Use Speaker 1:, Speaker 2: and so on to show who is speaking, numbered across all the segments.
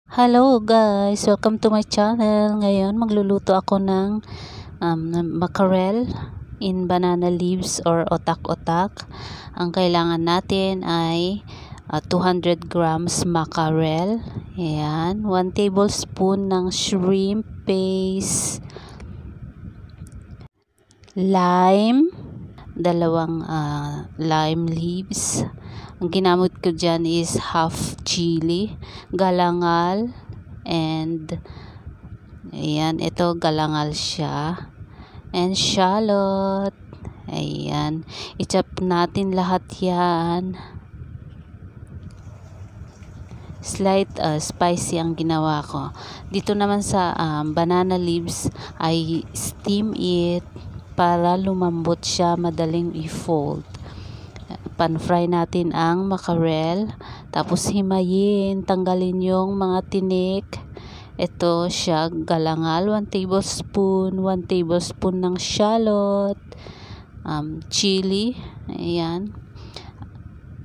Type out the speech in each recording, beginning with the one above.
Speaker 1: Hello guys! Welcome to my channel. Ngayon magluluto ako ng mackerel in banana leaves or otak-otak. Ang kailangan natin ay 200 grams mackerel. Ayan, 1 tablespoon ng shrimp paste, lime, dalawang lime leaves. Ang ginamit ko dyan is half chili, galangal, and ayan, ito galangal siya, and shallot. Ayan, i-chop natin lahat yan. Slight spicy ang ginawa ko. Dito naman sa banana leaves ay steam it para lumambot siya, madaling i-fold. Pan-fry natin ang mackerel, tapos himayin, tanggalin yung mga tinik. Ito siya, galangal, 1 tablespoon, 1 tablespoon ng shallot, chili, ayan.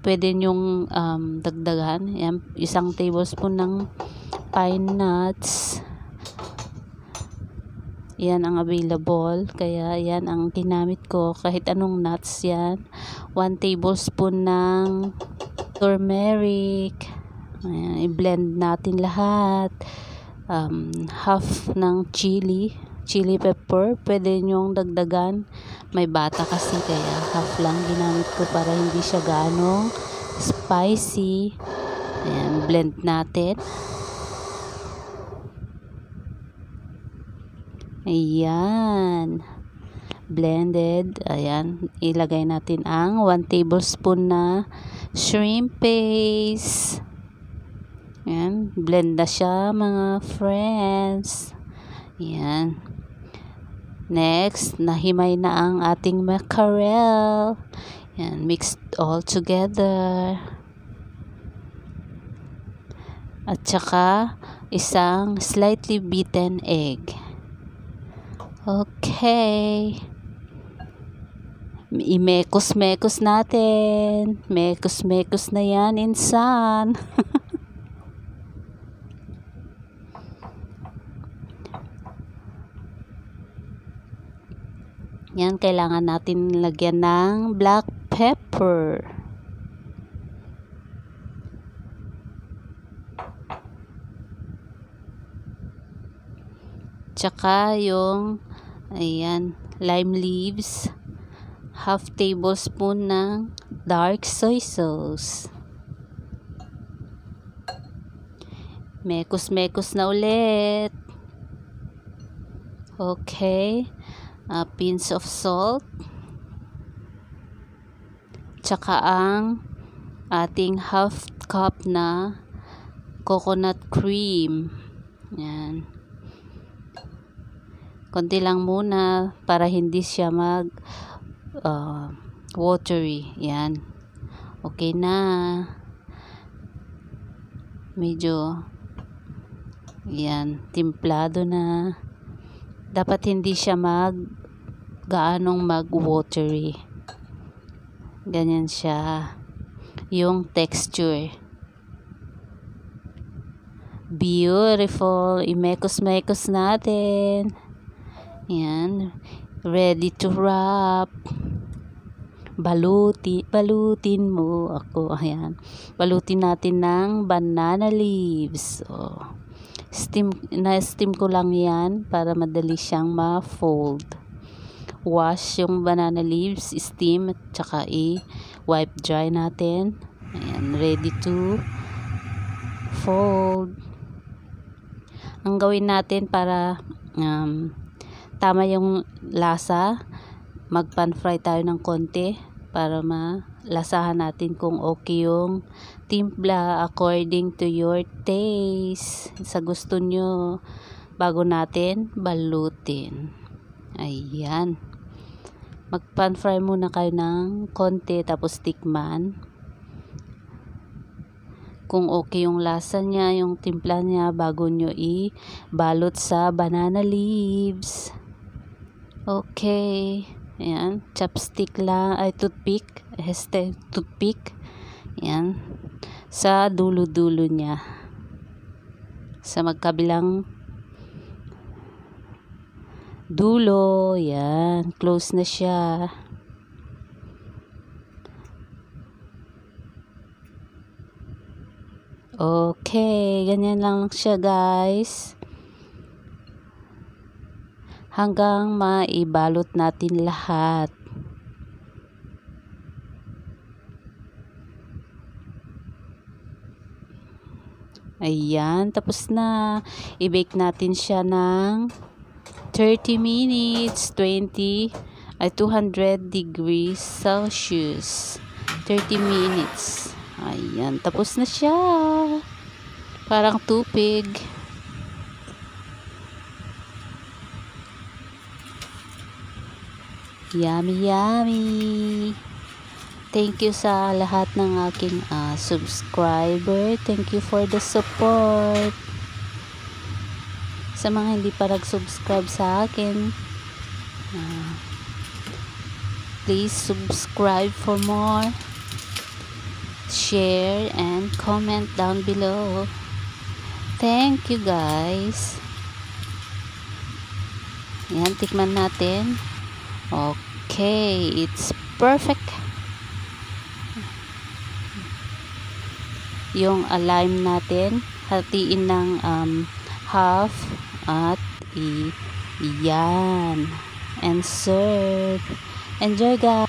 Speaker 1: Pwede nyong dagdagan, ayan, 1 tablespoon ng pine nuts. Yan ang available, kaya yan ang ginamit ko, kahit anong nuts yan. 1 tablespoon ng turmeric. Ayan, i-blend natin lahat. Half ng chili pepper, pwede nyong dagdagan. May bata kasi, kaya half lang ginamit ko para hindi siya gaano spicy. Ayan, blend natin. Ayan, blended. Ayan, ilagay natin ang 1 tablespoon na shrimp paste. Ayan, blend na siya mga friends. Ayan, next, nahimay na ang ating mackerel. Ayan, mix all together. At saka isang slightly beaten egg. Okay. I-mekos-mekos natin. Mekos-mekos na yan, insan. Yan, kailangan natin lagyan ng black pepper. Tsaka yung ayan, lime leaves, half tablespoon ng dark soy sauce. Mekos-mekos na ulit. Okay, a pinch of salt. Tsaka ang ating half cup na coconut cream. Yan. Konti lang muna para hindi siya mag watery. Yan. Okay na. Medyo yan, timplado na. Dapat hindi siya gaanong mag watery. Ganyan siya yung texture. Beautiful. I-mekos-mekos natin. Yan, ready to wrap. Balutin mo ako. Ayan, balutin natin ng banana leaves. Na-steam ko lang yan para madali siyang ma-fold. Wash yung banana leaves, steam, at saka i-wipe dry natin. Ayan, ready to fold. Ang gawin natin para tama yung lasa, mag-pan fry tayo ng konti para malasahan natin kung okay yung timpla according to your taste, sa gusto nyo, bago natin balutin. Ayan, mag-pan fry muna kayo ng konti, tapos tikman kung okay yung lasa niya, yung timpla niya, bago nyo i-balot sa banana leaves. Okay, ayan, chopstick lang, ay toothpick, toothpick, ayan, sa dulo-dulo niya. sa magkabilang dulo. Yan, close na siya. Okay, ganyan lang siya guys. Hanggang maibalot natin lahat. Ayan, tapos na. I-bake natin siya ng 30 minutes, 200 degrees Celsius. 30 minutes. Ayan, tapos na siya. Parang tupig. Yummy, yummy. Thank you sa lahat ng aking subscriber. Thank you for the support. Sa mga hindi pa nag-subscribe sa akin, please subscribe for more. Share and comment down below. Thank you guys. Yan, tikman natin. Okay, it's perfect. Yung lime natin, hatiin ng half at iyan. And serve. Enjoy guys.